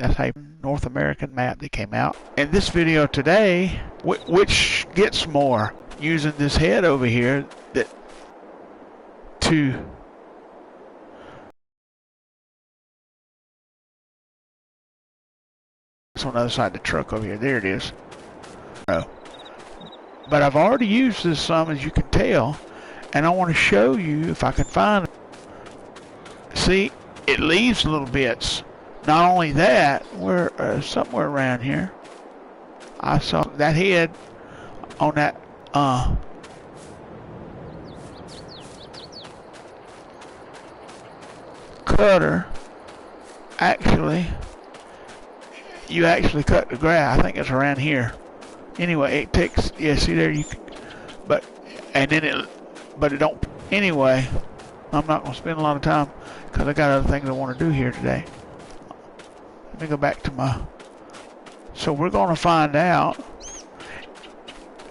That's a North American map that came out. In this video today, which gets more, using this head over here that to it's on the other side of the truck over here. There it is. Oh. But I've already used this some, as you can tell, and I want to show you if I can find it. See, it leaves little bits. Not only that, we're somewhere around here. I saw that head on that cutter. Actually, you actually cut the grass. I think it's around here. Anyway, it takes, yeah, see there, you can, but it don't. Anyway, I'm not gonna spend a lot of time because I got other things I want to do here today. Let me go back to my. So we're gonna find out,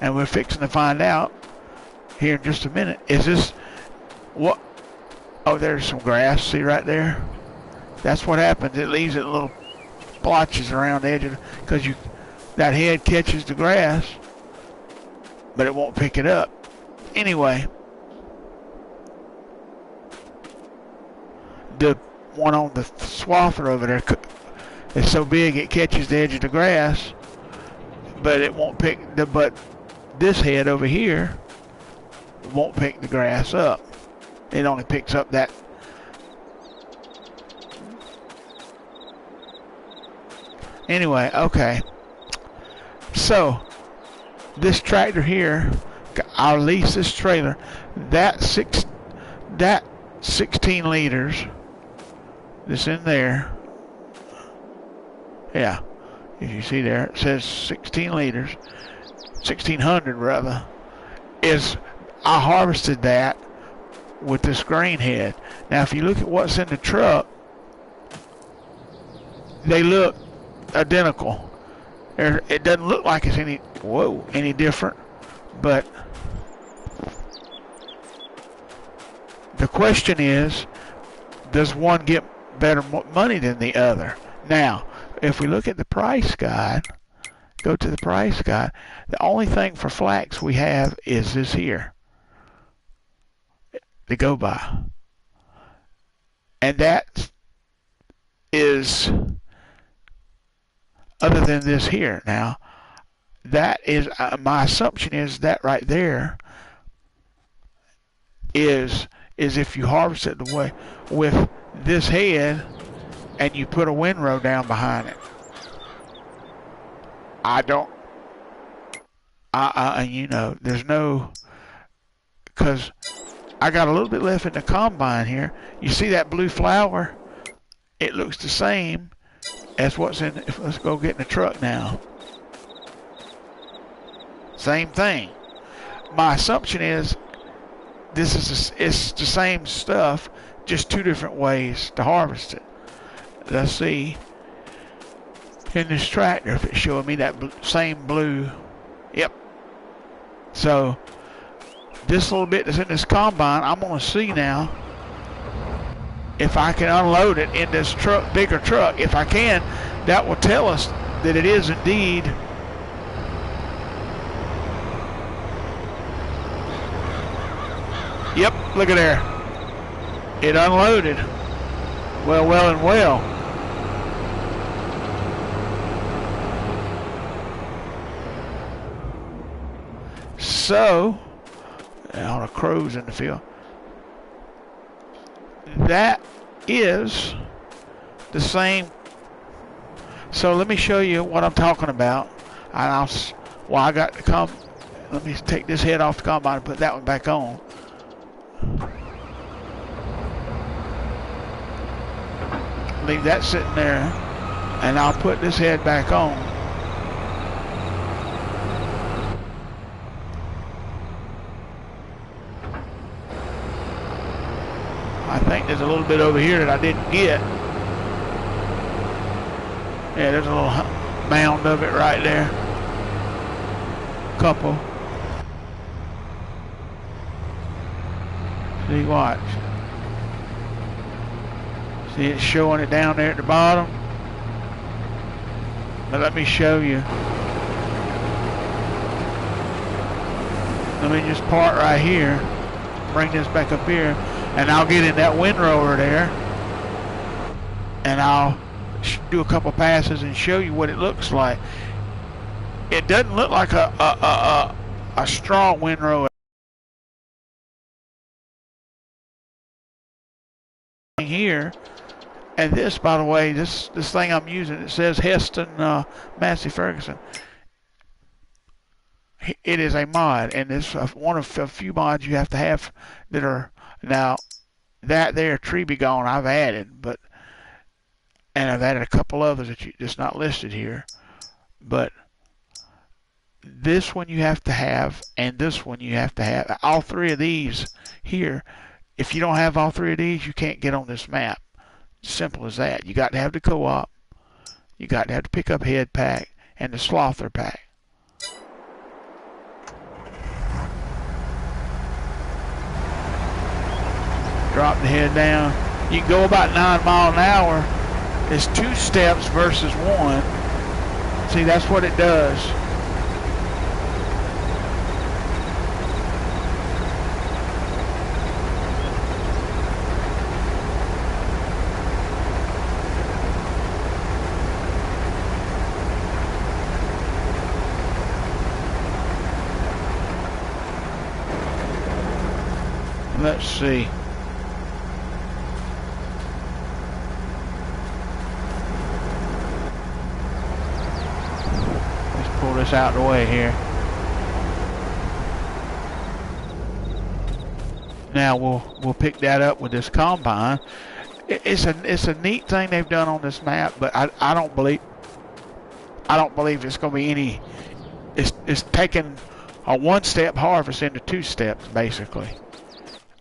and we're fixing to find out here in just a minute. Is this what? Oh, there's some grass. See right there? That's what happens. It leaves it little blotches around the edge of, because that head catches the grass, but it won't pick it up. Anyway, the one on the swather over there is so big it catches the edge of the grass, but it won't pick the. But this head over here won't pick the grass up. It only picks up that. Anyway, okay. So this tractor here, I'll lease this trailer. That 16 liters that's in there. Yeah, if you see there, it says 16 liters, 1600 rather. Is I harvested that with this grain head. Now, if you look at what's in the truck, they look identical. It doesn't look like it's any different, but the question is, does one get better money than the other? Now, if we look at the price guide, go to the price guide, the only thing for flax we have is this here to go by, and that is other than this here. Now, that is my assumption is that right there is if you harvest it the way with this head and you put a windrow down behind it. I don't. You know, there's no, because I got a little bit left in the combine here. You see that blue flower? It looks the same as what's in. Let's go get in the truck now. Same thing. My assumption is it's the same stuff, just two different ways to harvest it. Let's see in this tractor if it's showing me that same blue. Yep. So this little bit that's in this combine, I'm going to see now if I can unload it in this truck, bigger truck. If I can, that will tell us that it is indeed yep, look at there. It unloaded. Well and well. So, all the crows in the field. That is the same. So let me show you what I'm talking about. And I got to come. Let me take this head off the combine and put that one back on. Leave that sitting there, and I'll put this head back on. I think there's a little bit over here that I didn't get. Yeah, there's a little mound of it right there. Couple. See, watch. See, it's showing it down there at the bottom. But let me show you. Let me just park right here. Bring this back up here. And I'll get in that windrower there. And I'll do a couple passes and show you what it looks like. It doesn't look like a straw windrow here. And this, by the way, this thing I'm using, it says Heston Massey Ferguson. It is a mod, and it's one of a few mods you have to have that are now that there tree be gone. I've added, and I've added a couple others that just not listed here, but this one you have to have, and this one you have to have. All three of these here. If you don't have all three of these, you can't get on this map. Simple as that. You got to have the co-op, you got to have the pickup head pack, and the slother pack. Drop the head down. You can go about 9 miles an hour. It's 2 steps versus 1. See, that's what it does. Let's see. Let's pull this out of the way here. Now we'll pick that up with this combine. It's a neat thing they've done on this map, but I don't believe it's going to be any. It's taking a 1-step harvest into 2 steps basically.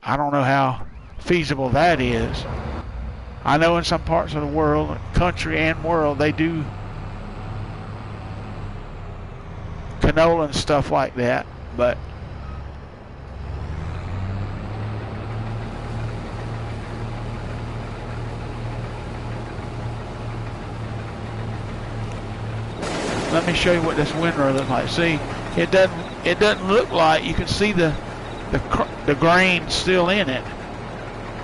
I don't know how feasible that is. I know in some parts of the world, country and world, they do canola and stuff like that, but let me show you what this windrow looks like. See, it doesn't look like, you can see the grain still in it.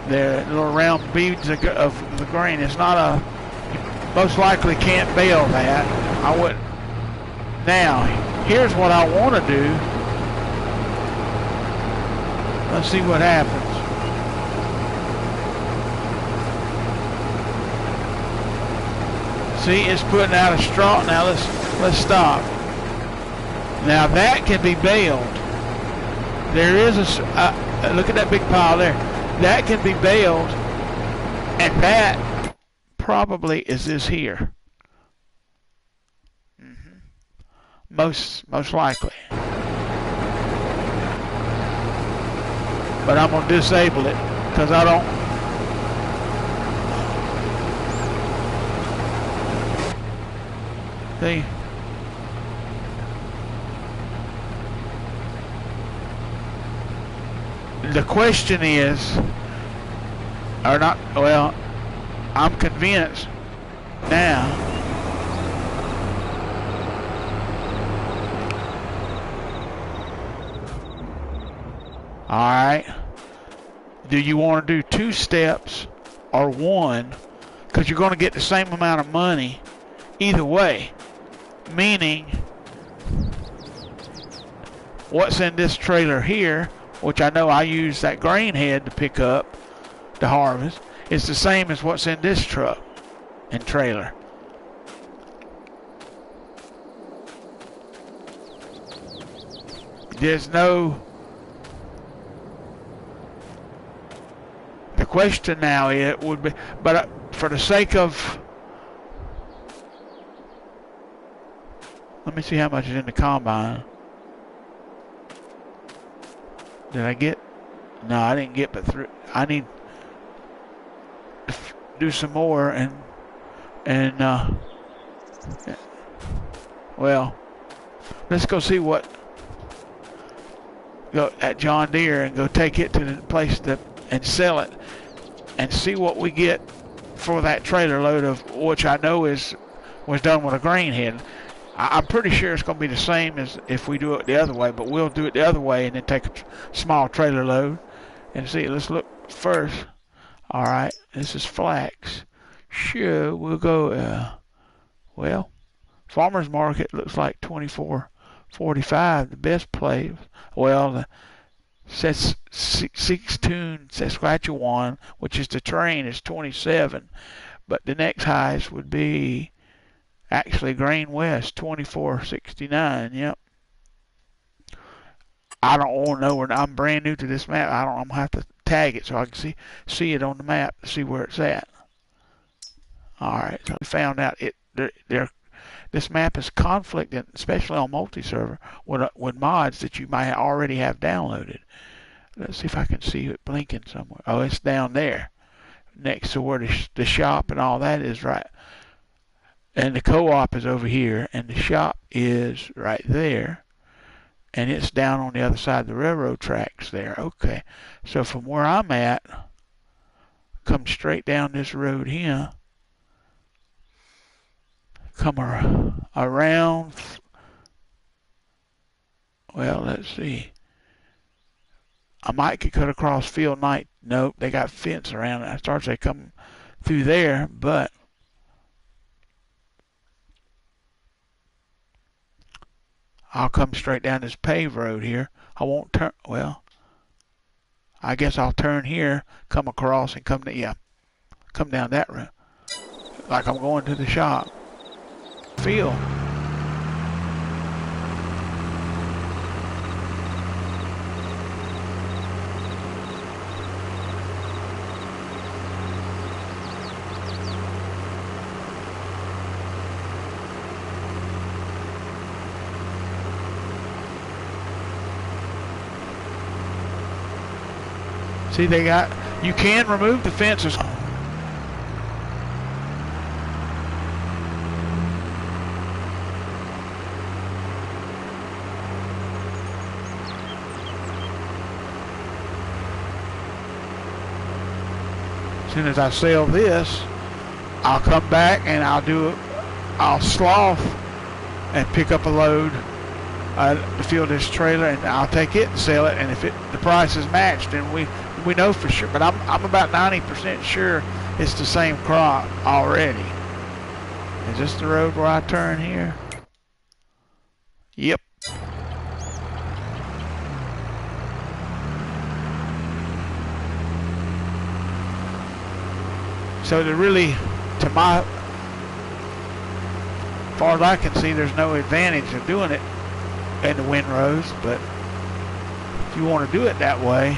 There, little round beads of the grain. It's not a. You most likely can't bale that. I wouldn't. Now, here's what I want to do. Let's see what happens. See, it's putting out a straw. Now let's stop. Now that can be baled. There is a look at that big pile there. That can be baled, and that probably is this here. Most likely. But I'm gonna disable it because I don't. See. The question is, or not, well, I'm convinced now. All right. Do you want to do 2 steps or 1? Because you're going to get the same amount of money either way. Meaning, what's in this trailer here, which I know I use that grain head to pick up, to harvest, is the same as what's in this truck and trailer. There's no. The question now it would be, but for the sake of, let me see how much is in the combine. Did I get? No, I didn't get but 3. I need to do some more and well, let's go see what. Go at John Deere and go take it to the place and sell it and see what we get for that trailer load of, which I know is was done with a grain head. I'm pretty sure it's going to be the same as if we do it the other way, but we'll do it the other way and then take a small trailer load and see. Let's look first. All right, this is flax. Sure, we'll go. Well, farmers market looks like 24.45. The best place. Well, the Saskatoon, Saskatchewan, which is the train, is 27, but the next highest would be actually Grain West, 24.69. Yep. I don't know where. I'm brand new to this map. I'm gonna have to tag it so I can see it on the map to see where it's at. All right. So we found out this map is conflicting, especially on multi-server, with mods that you might already have downloaded. Let's see if I can see it blinking somewhere. Oh, it's down there, next to where the shop and all that is, right. And the co-op is over here, and the shop is right there. And it's down on the other side of the railroad tracks there. Okay. So from where I'm at, come straight down this road here. Come around. Well, let's see. I might could cut across Field Night. Nope, they got fence around it. I start to come through there, but I'll come straight down this paved road here. I won't turn. Well, I guess I'll turn here, come across, and come down that road, like I'm going to the shop. Field. See, you can remove the fences. As soon as I sell this, I'll come back and I'll slough and pick up a load to fill this trailer, and I'll take it and sell it. And if the price is matched, then we know for sure. But I'm about 90% sure it's the same crop already. Is this the road where I turn here? Yep. So as far as I can see, there's no advantage of doing it in the windrows, but if you want to do it that way,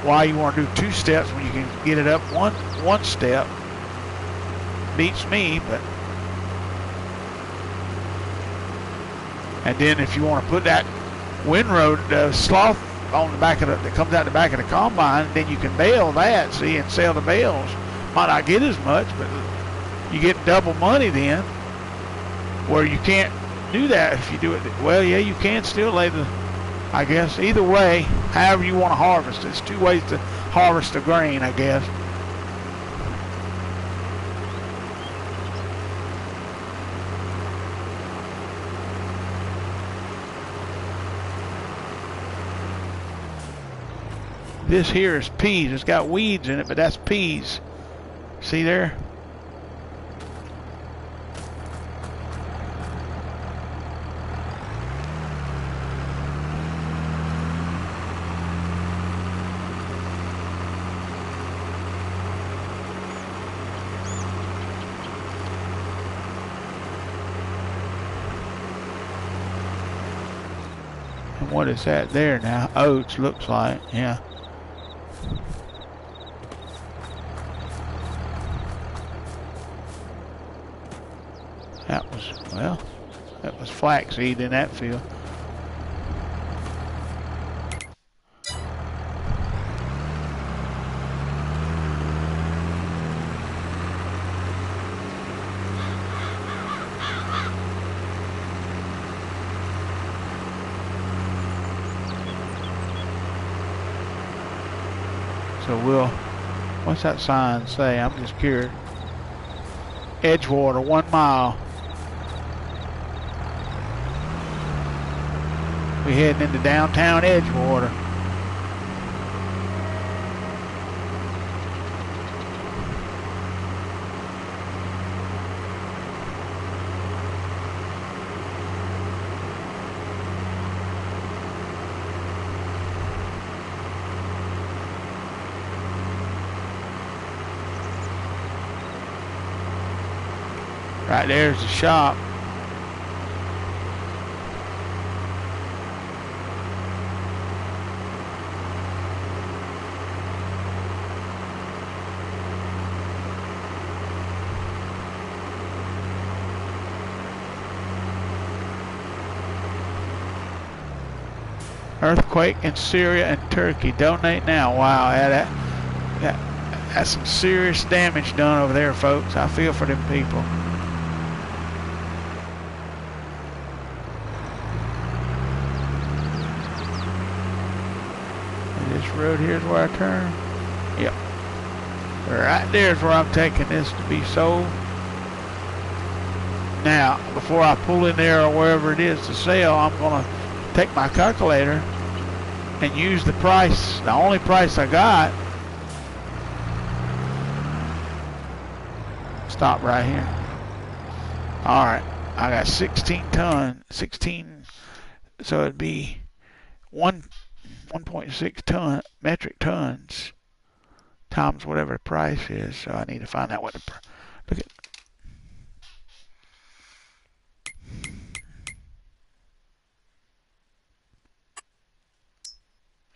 why you want to do 2 steps when you can get it up one step, beats me. But and then if you want to put that windrow slough on the back that comes out the back of the combine, then you can bale that, see, and sell the bales. Might not get as much, but you get double money then, where you can't do that if you do it. Well, yeah, you can still lay I guess either way, however you want to harvest. There's 2 ways to harvest the grain, I guess. This here is peas. It's got weeds in it, but that's peas. See there? And what is that there now? Oats, looks like, yeah. That was flaxseed in that field. So what's that sign say? I'm just curious. Edgewater, 1 mile. We heading into downtown Edgewater. Right there's the shop. Earthquake in Syria and Turkey. Donate now. Wow, that's some serious damage done over there, folks. I feel for them people. This road here is where I turn. Yep. Right there is where I'm taking this to be sold. Now, before I pull in there or wherever it is to sell, I'm going to take my calculator and use the price, the only price I got. Stop right here. All right, I got 16 so it'd be 1.6 ton metric tons times whatever the price is. So I need to find out what the look at.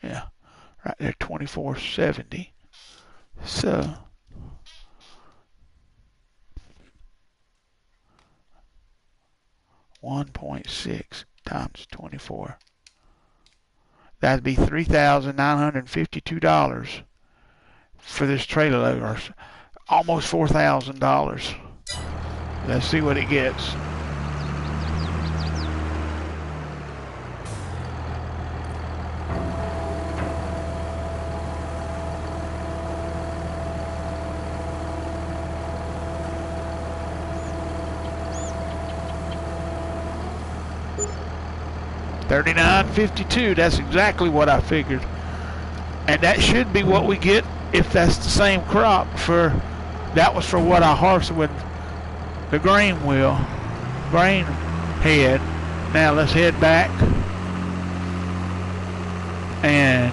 Yeah, right there, 2470. So 1.6 times 24. That'd be $3,952 for this trailer load, or almost $4,000. Let's see what it gets. $39.52. That's exactly what I figured, and that should be what we get if that's the same crop. For that was for what I harvested with the grain head. Now let's head back and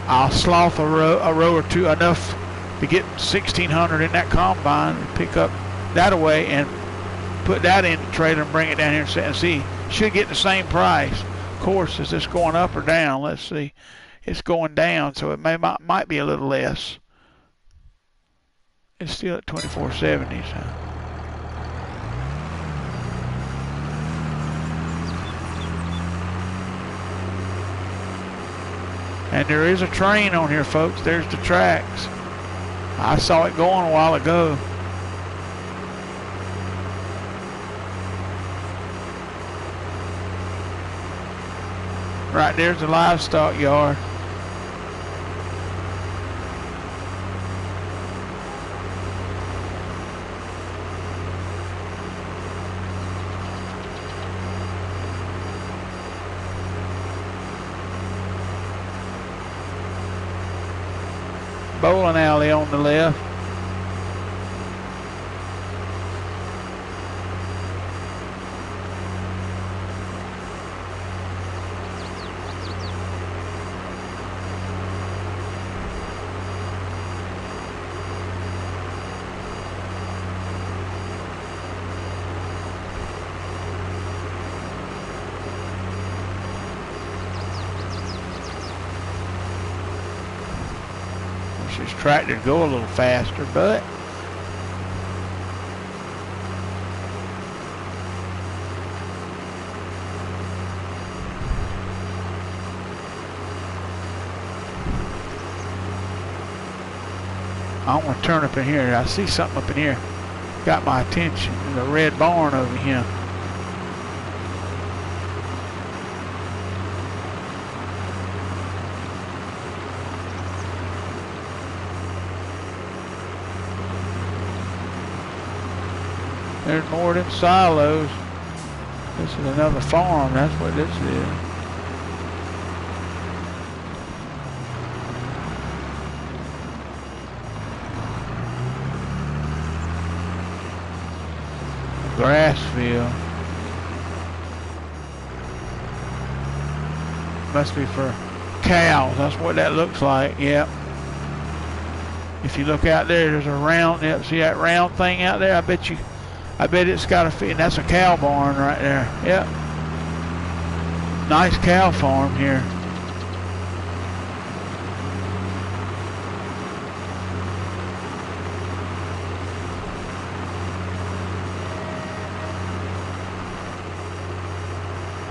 I'll slough a row or two, enough to get 1,600 in that combine, and pick up that away and put that in the trailer and bring it down here and see. Should get the same price. Of course, is this going up or down? Let's see. It's going down, so it might be a little less. It's still at 2470. So. And there is a train on here, folks. There's the tracks. I saw it going a while ago. Right there's the livestock yard. Bowling alley on the left. This tractor go a little faster, but I want to turn up in here. I see something up in here. Got my attention. There's a red barn over here. There's more of them silos. This is another farm. That's what this is. Grass field. Must be for cows. That's what that looks like. Yep. If you look out there, there's a round. Yep. See that round thing out there? I bet it's got a feed. That's a cow barn right there. Yep. Nice cow farm here.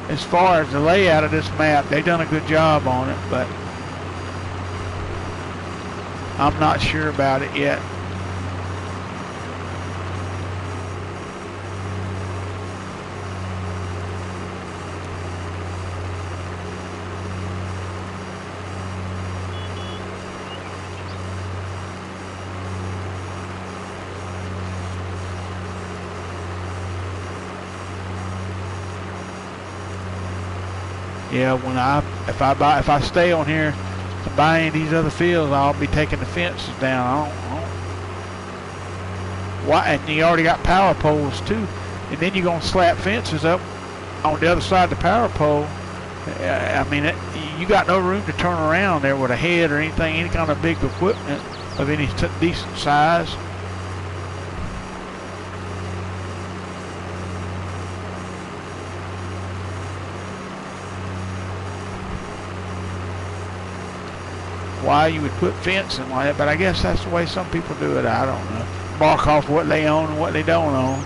As far as the layout of this map, they've done a good job on it, but I'm not sure about it yet. Yeah, if I stay on here and buy any of these other fields, I'll be taking the fences down. Why? And you already got power poles too, and then you're gonna slap fences up on the other side of the power pole. I mean, you got no room to turn around there with a head or anything, any kind of big equipment of any decent size. Why you would put fencing like that, but I guess that's the way some people do it. I don't know. Mark off what they own and what they don't own.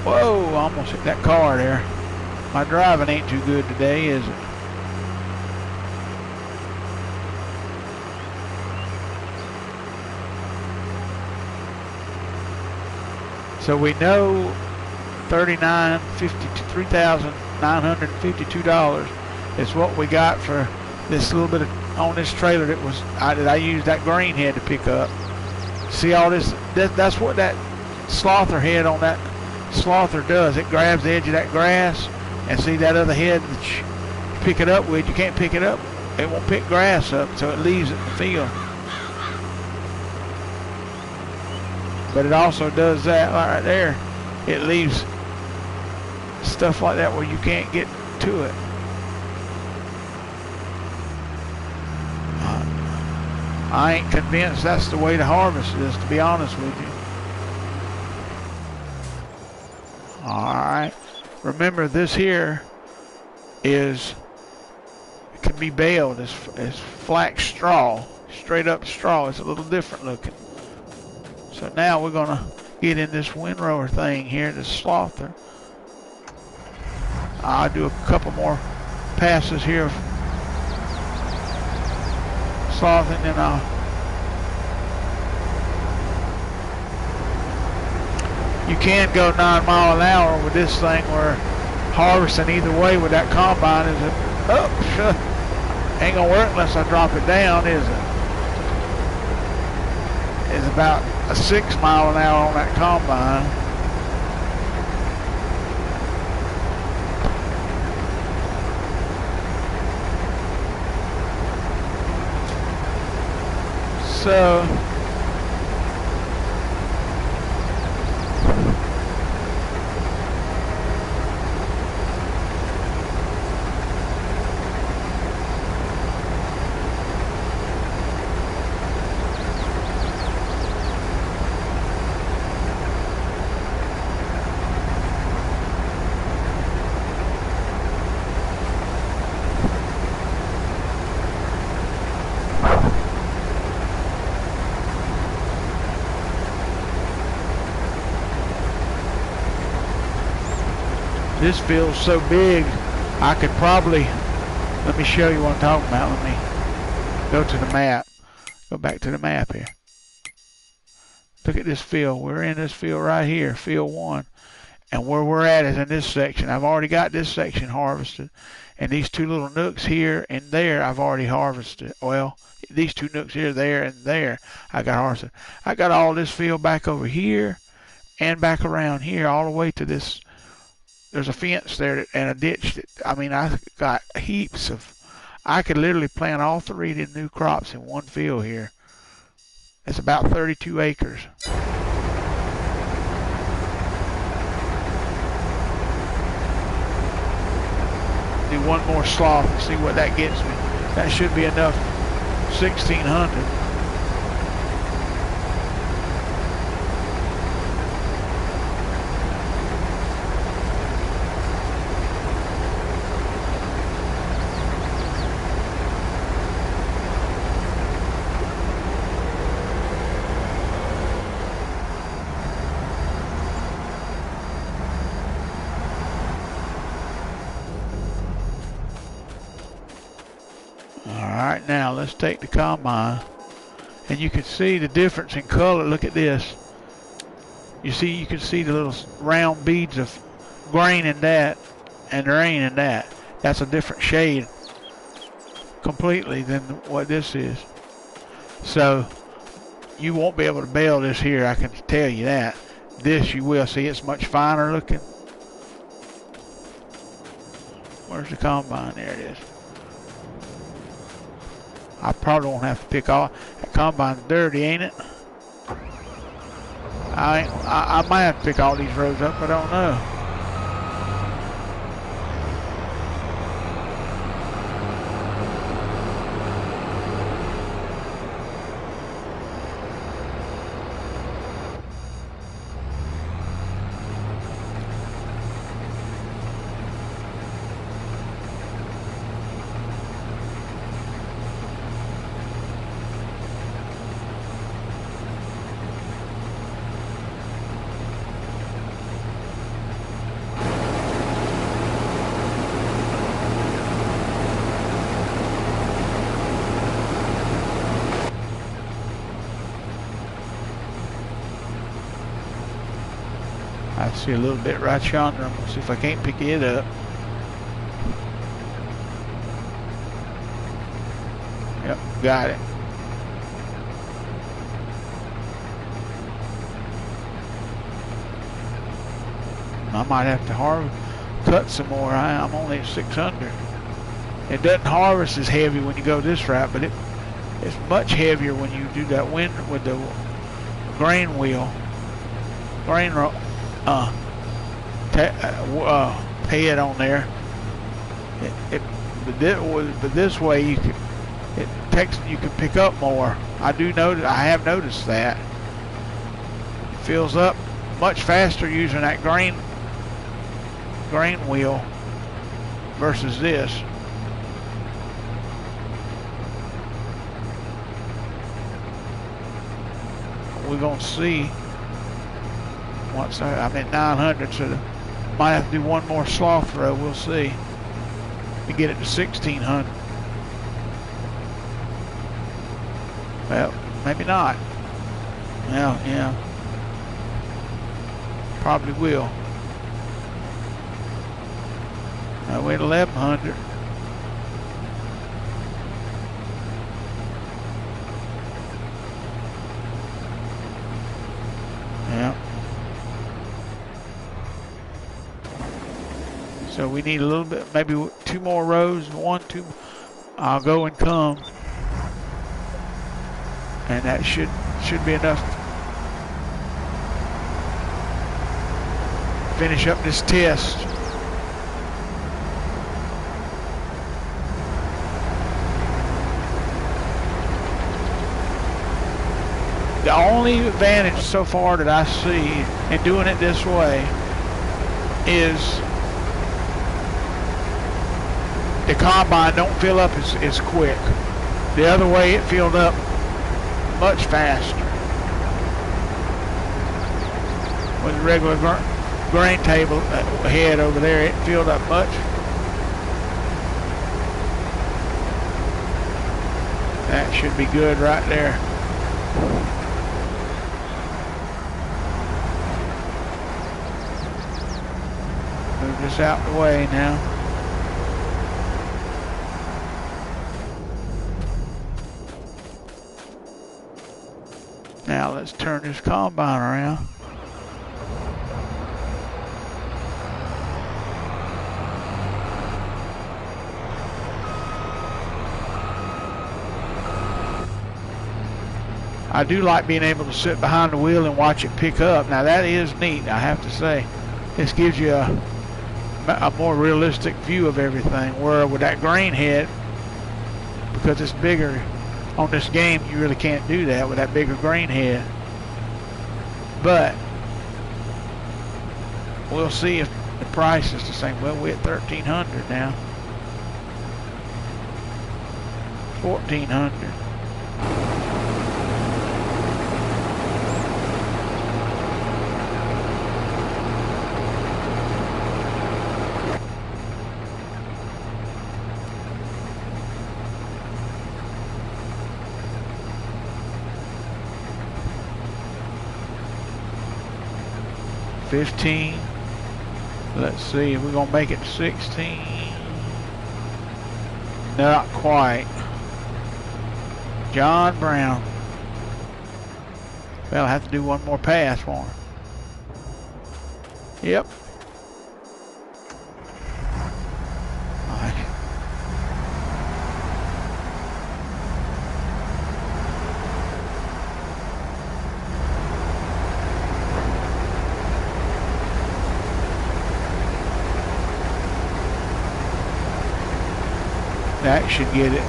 Whoa, almost hit that car there. My driving ain't too good today, is it? So we know $3,952 is what we got for this little bit of, on this trailer that I used that grain head to pick up. See all this, that's what that slother head on that slother does. It grabs the edge of that grass, and see that other head that you pick it up with, you can't pick it up. It won't pick grass up, so it leaves it in the field. But it also does that right there. It leaves stuff like that where you can't get to it. I ain't convinced that's the way to harvest this, to be honest with you. Alright, remember this here can be baled as flax straw, straight up straw. It's a little different looking. So now we're gonna get in this windrower thing here, this slother. I'll do a couple more passes here of slothing, and you can go 9 miles an hour with this thing, where harvesting either way with that combine is ain't gonna work unless I drop it down, is it? It's about a 6 mile an hour on that combine. So this field's so big, I could probably, let me show you what I'm talking about. Go to the map. Go back to the map here. Look at this field. We're in this field right here, field 1. And where we're at is in this section. I've already got this section harvested. And these 2 little nooks here and there, I've already harvested. Well, these 2 nooks here, there, and there, I got harvested. I got all this field back over here and back around here all the way to this. There's a fence there and a ditch. That, I mean, I got heaps of. I could literally plant all 3 of the new crops in one field here. It's about 32 acres. Do one more swath and see what that gets me. That should be enough. 1,600. Alright, now let's take the combine, and you can see the difference in color. Look at this. You can see the little round beads of grain in that and rain in that. That's a different shade completely than what this is. So you won't be able to bale this here, I can tell you that. This you will see, it's much finer looking. Where's the combine? There it is. I probably won't have to pick all. That combine's dirty, ain't it? I might have to pick all these rows up. I don't know. I see a little bit right yonder. I'm gonna see if I can't pick it up. Yep, got it. I might have to cut some more. I'm only at 600. It doesn't harvest as heavy when you go this route, but it's much heavier when you do that wind with the grain wheel. Grain head on there. But this way you can pick up more. I have noticed that. It fills up much faster using that grain wheel versus this. We're gonna see. Once I'm at 900, so might have to do one more swath row. We'll see to get it to 1,600. Well, maybe not. Well, yeah, probably will. We're at 1,100. Yeah. So we need a little bit, maybe 2 more rows, 1, 2. I'll go and come, and that should be enough to finish up this test. The only advantage so far that I see in doing it this way is the combine don't fill up as quick. The other way, it filled up much faster. With the regular grain table head over there, it filled up much. That should be good right there. Move this out the way now. Now let's turn this combine around. I do like being able to sit behind the wheel and watch it pick up. Now that is neat, I have to say. This gives you a more realistic view of everything, where with that grain head, because it's bigger on this game, you really can't do that with that bigger grain head. But we'll see if the price is the same. Well, we're at $1,300 now. $1,400. $15. Let's see if we're gonna make it 16. Not quite. John Brown. Well, I'll have to do one more pass for him. Yep. That should get it.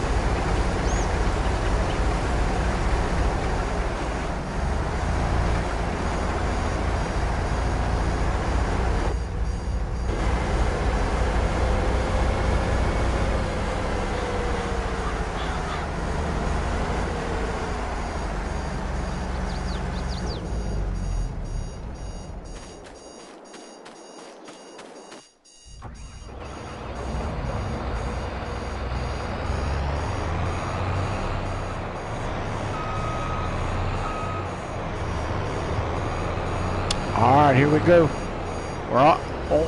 All right, here we go.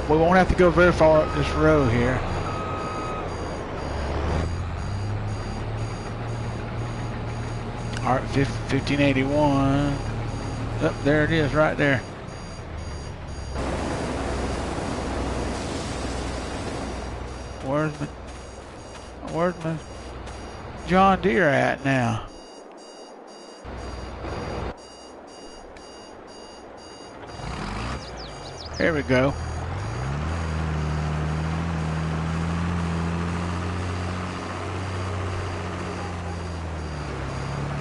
We won't have to go very far up this road here. All right, 1581. Oh, there it is, right there. Where's my John Deere at now? There we go.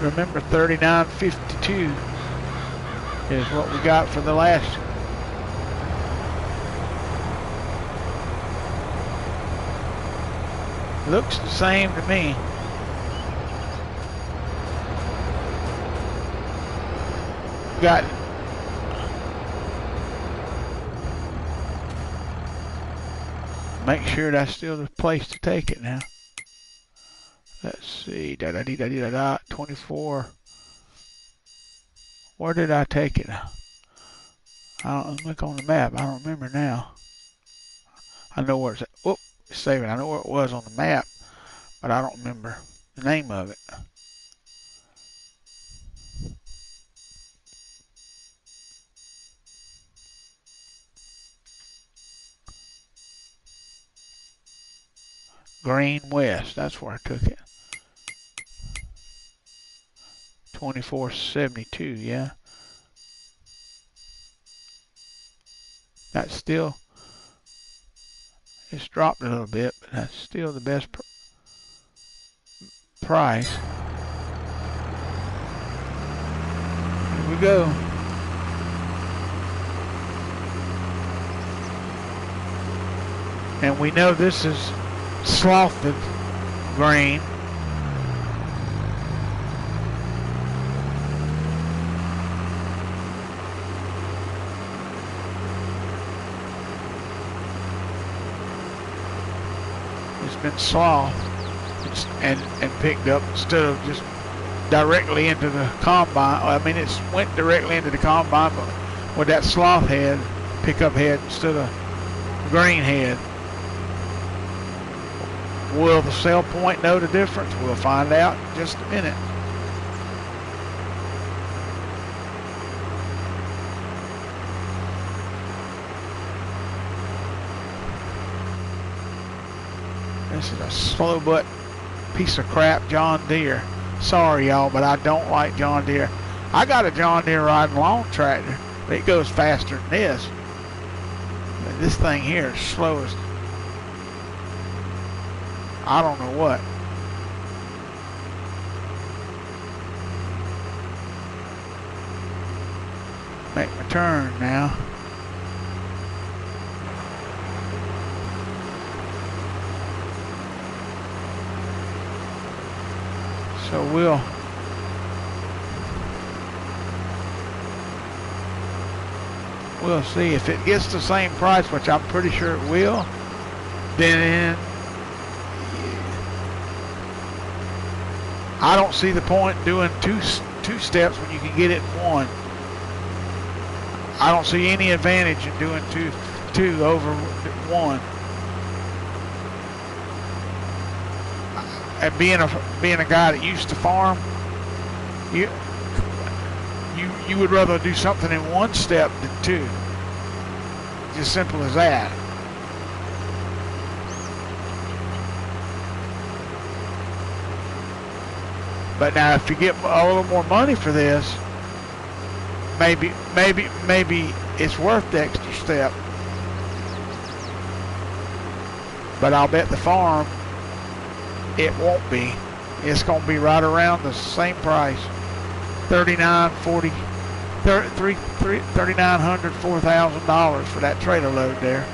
Remember, 39.52 is what we got for the last. Looks the same to me. Got it. Make sure that's still the place to take it now. Let's see. 24. Where did I take it? I don't look on the map. I don't remember now. I know where it's at. Whoop, it's saving. I know where it was on the map, but I don't remember the name of it. Green West, that's where I took it. 2472, yeah. That's still, it's dropped a little bit, but that's still the best price. Here we go. And we know this is swathed grain. It's been swathed. and picked up instead of just directly into the combine. I mean, it went directly into the combine, but with that swath head, pickup head instead of green head. Will the sell point know the difference? We'll find out in just a minute. This is a slow butt piece of crap John Deere. Sorry y'all, but I don't like John Deere. I got a John Deere riding lawn tractor, but it goes faster than this. But this thing here is slow as I don't know what. Make my turn now. So we'll see if it gets the same price, which I'm pretty sure it will. Then I don't see the point in doing two steps when you can get it in one. I don't see any advantage in doing two over one. And being a guy that used to farm, you would rather do something in one step than two. Just simple as that. But now, if you get a little more money for this, maybe it's worth the extra step. But I'll bet the farm it won't be. It's going to be right around the same price. $3,900, $4,000 for that trailer load there.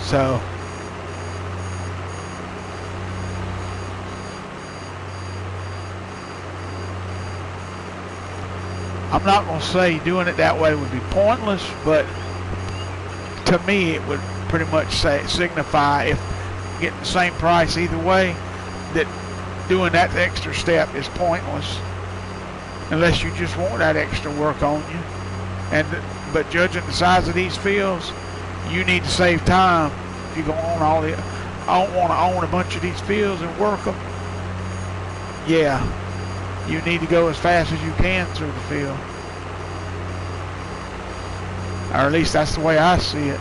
So I'm not going to say doing it that way would be pointless, but to me it would pretty much signify, if getting the same price either way, that doing that extra step is pointless unless you just want that extra work on you. But judging the size of these fields, you need to save time. If you go on I don't want to own a bunch of these fields and work them. Yeah, you need to go as fast as you can through the field. Or at least that's the way I see it.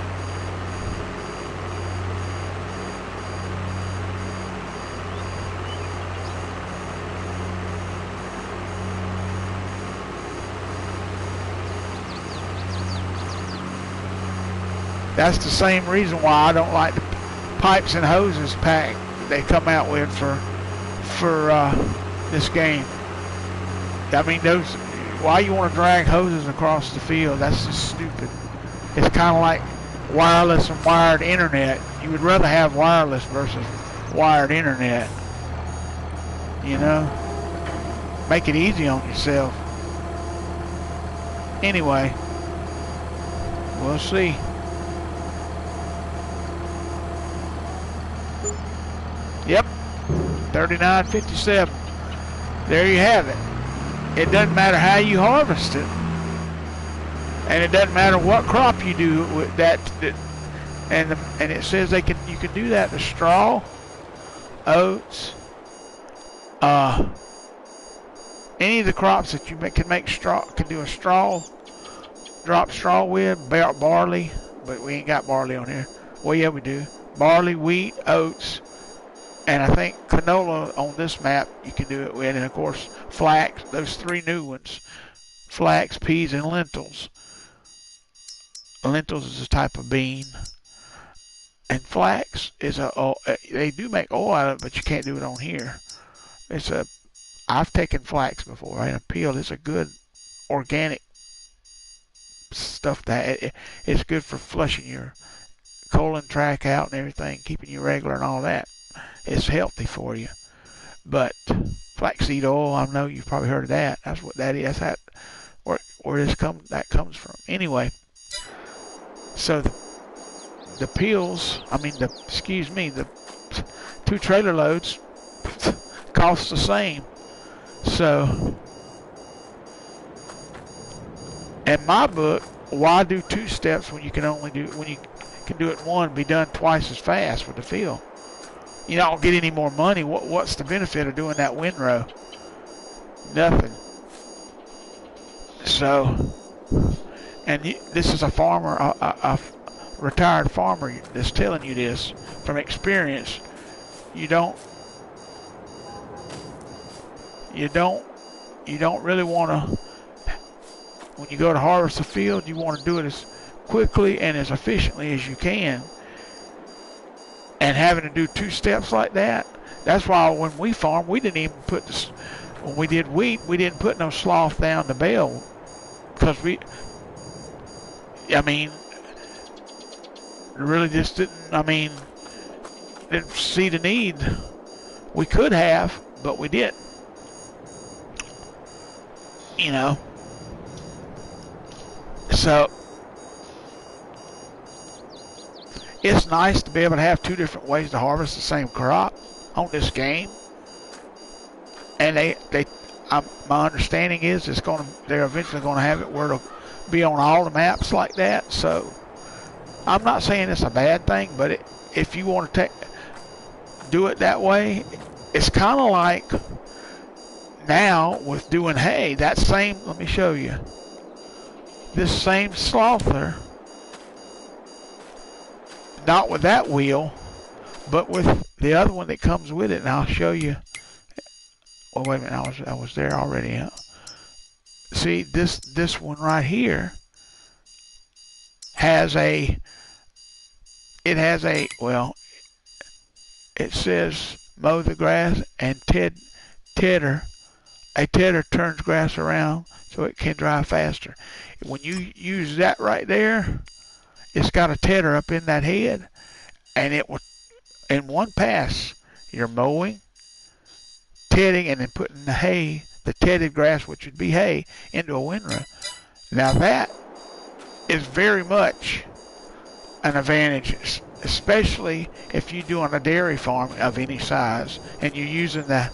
That's the same reason why I don't like the pipes and hoses pack they come out with for this game. I mean, why you want to drag hoses across the field? That's just stupid. It's kind of like wireless and wired internet. You would rather have wireless versus wired internet. You know? Make it easy on yourself. Anyway, we'll see. Yep, 39.57. There you have it. It doesn't matter how you harvest it, and it doesn't matter what crop you do with that. And it says you can do that to straw, oats, any of the crops that you can make straw, can do a drop straw with, barley, but we ain't got barley on here. Well, yeah, we do. Barley, wheat, oats. And I think canola on this map you can do it with, and of course flax, those three new ones, flax, peas, and lentils. Lentils is a type of bean, and flax is they do make oil out of it, but you can't do it on here. I've taken flax before, and a peel is a good organic stuff that it's good for flushing your colon tract out and everything, keeping you regular and all that. It's healthy for you. But flaxseed oil. I know you've probably heard of that. That's what that is. That's where that comes from. Anyway, so the peels, the 2 trailer loads cost the same. So, in my book, why do 2 steps when you can do it one, be done twice as fast with the fill? You don't get any more money. What's the benefit of doing that windrow? Nothing. So, and this is a farmer, a retired farmer that's telling you this from experience. You don't really want to, when you go to harvest a field, you want to do it as quickly and as efficiently as you can. And having to do 2 steps like that, that's why when we farm, we didn't even put this, when we did wheat, we didn't put no swath down the bale. Because really just didn't see the need. We could have, but we didn't. So it's nice to be able to have 2 different ways to harvest the same crop on this game. And my understanding is they're eventually going to have it where it'll be on all the maps like that. So I'm not saying it's a bad thing, but if you want to do it that way, it's kind of like now with doing hay. Let me show you. This same slother, not with that wheel, but with the other one that comes with it, and I'll show you. Oh, wait a minute, I was there already. Huh? See, this one right here it says mow the grass and tedder. A tedder turns grass around so it can dry faster. When you use that right there, it's got a tedder up in that head, and it will, in one pass, you're mowing, tedding, and then putting the hay, the tedded grass, which would be hay, into a windrow. Now that is very much an advantage, especially if you're doing a dairy farm of any size and you're using the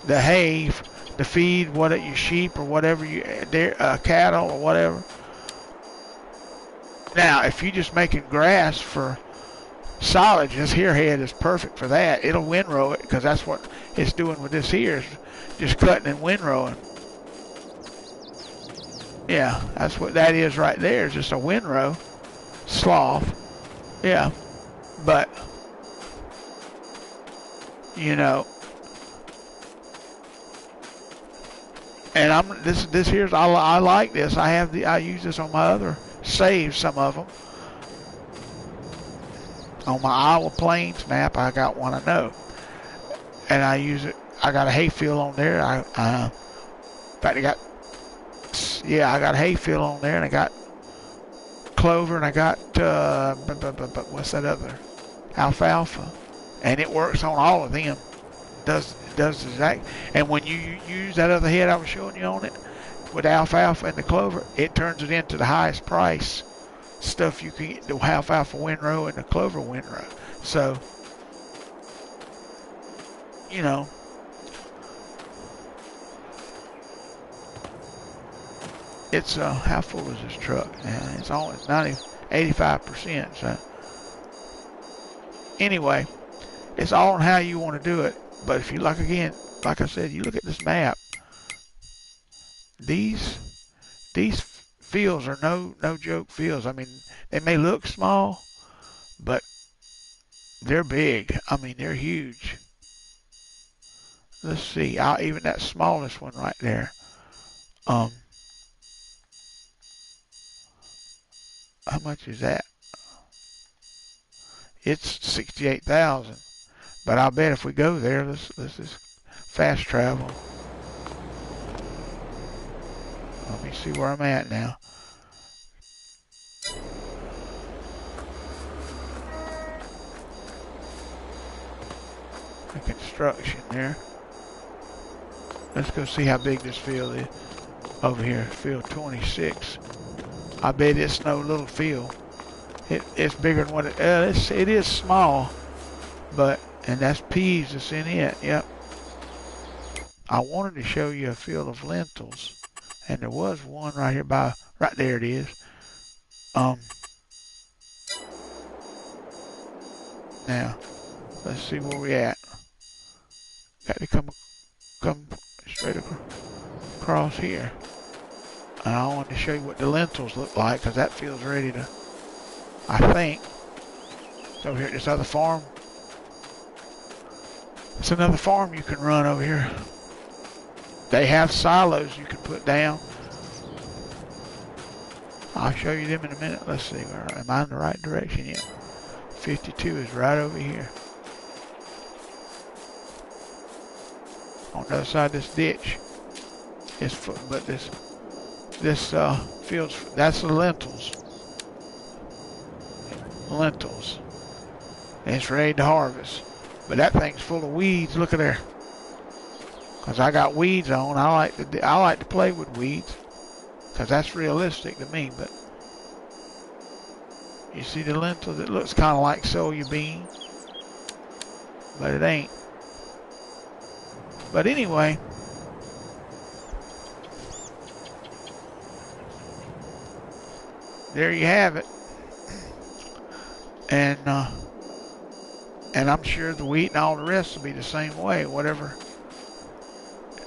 hay to feed your sheep or whatever, cattle or whatever. Now, if you're just making grass for silage, this here head is perfect for that. It'll windrow it because that's what it's doing with this here, is just cutting and windrowing. Yeah, that's what that is right there. It's just a windrow, swath. Yeah, but and this here's I like this. I use this on my other saves, some of them. On my Iowa Plains map, I got one I know, and I use it. I got a hay field on there. In fact, I got a hay field on there, and I got clover, and I got what's that other? Alfalfa, and it works on all of them. Does exact. And when you use that other head I was showing you on it with alfalfa and the clover, it turns it into the highest price stuff you can get, the alfalfa windrow and the clover windrow. So, it's how full is this truck? It's only 85%. So anyway, it's all on how you want to do it. But if you like I said, you look at this map. These fields are no joke fields. I mean, they may look small, but they're big. I mean, they're huge. Let's see. Even that smallest one right there. How much is that? It's 68,000. But I'll bet if we go there, let's just fast travel. Let me see where I'm at now. The construction there. Let's go see how big this field is over here. Field 26. I bet it's no little field. It's bigger than what it is small, but, and that's peas that's in it. Yep. I wanted to show you a field of lentils, and there was one right here by, right there it is. Now, let's see where we at. Got to come straight across here. And I wanted to show you what the lentils look like, because that field's ready to, I think, it's over here at this other farm. It's another farm you can run over here. They have silos you can put down. I'll show you them in a minute. Let's see, am I in the right direction yet? 52 is right over here. On the other side of this ditch. But this field's, that's the lentils. Lentils. And it's ready to harvest. But that thing's full of weeds. Look at there. Cause I got weeds on. I like to play with weeds. Cause that's realistic to me. But you see the lentils? It looks kind of like soybean, but it ain't. But anyway, there you have it. And I'm sure the wheat and all the rest will be the same way. Whatever.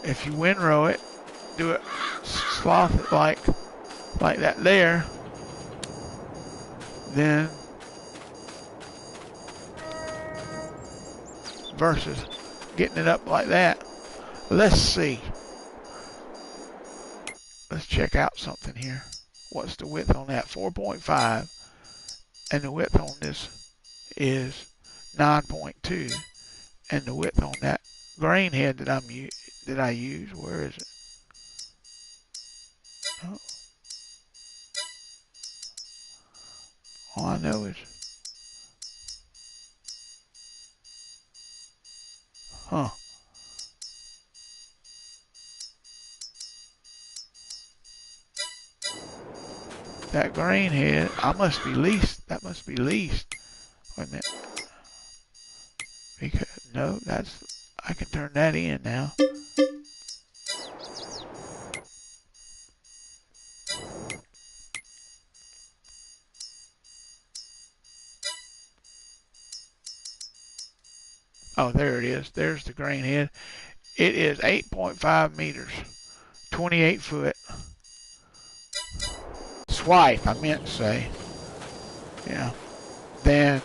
If you windrow it, do it, swath it like that there, then versus getting it up like that. Let's see. Let's check out something here. What's the width on that? 4.5, and the width on this is 9.2, and the width on that grain head that I use, where is it? Oh. All I know is, that grain head, that must be leased. Wait a minute. Because, no, I can turn that in now. Oh, there it is. There's the grain head. It is 8.5 meters, 28 foot. Swath, I meant to say. Yeah. Then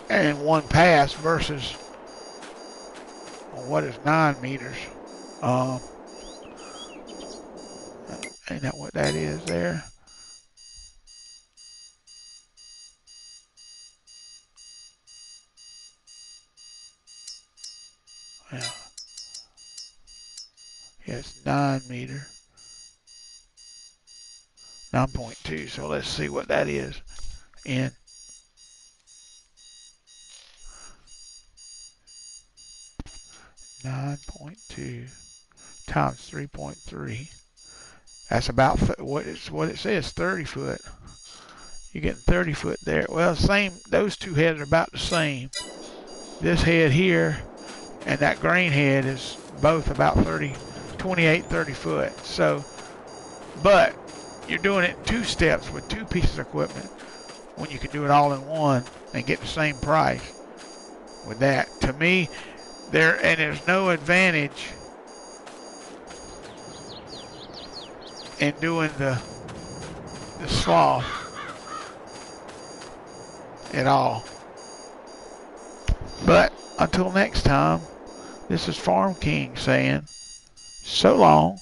and one pass versus what is 9 meters. Ain't that what that is there? Yeah. Yes, 9 meter. 9.2. So let's see what that is in. .2 times 3.3. That's about what it says, 30 foot. You're getting 30 foot there. Well, same. Those two heads are about the same. This head here and that grain head is both about 28, 30 foot. So, but you're doing it in 2 steps with 2 pieces of equipment when you can do it all in one and get the same price with that. To me, there's no advantage in doing the swath at all. But until next time, this is Farm King saying so long.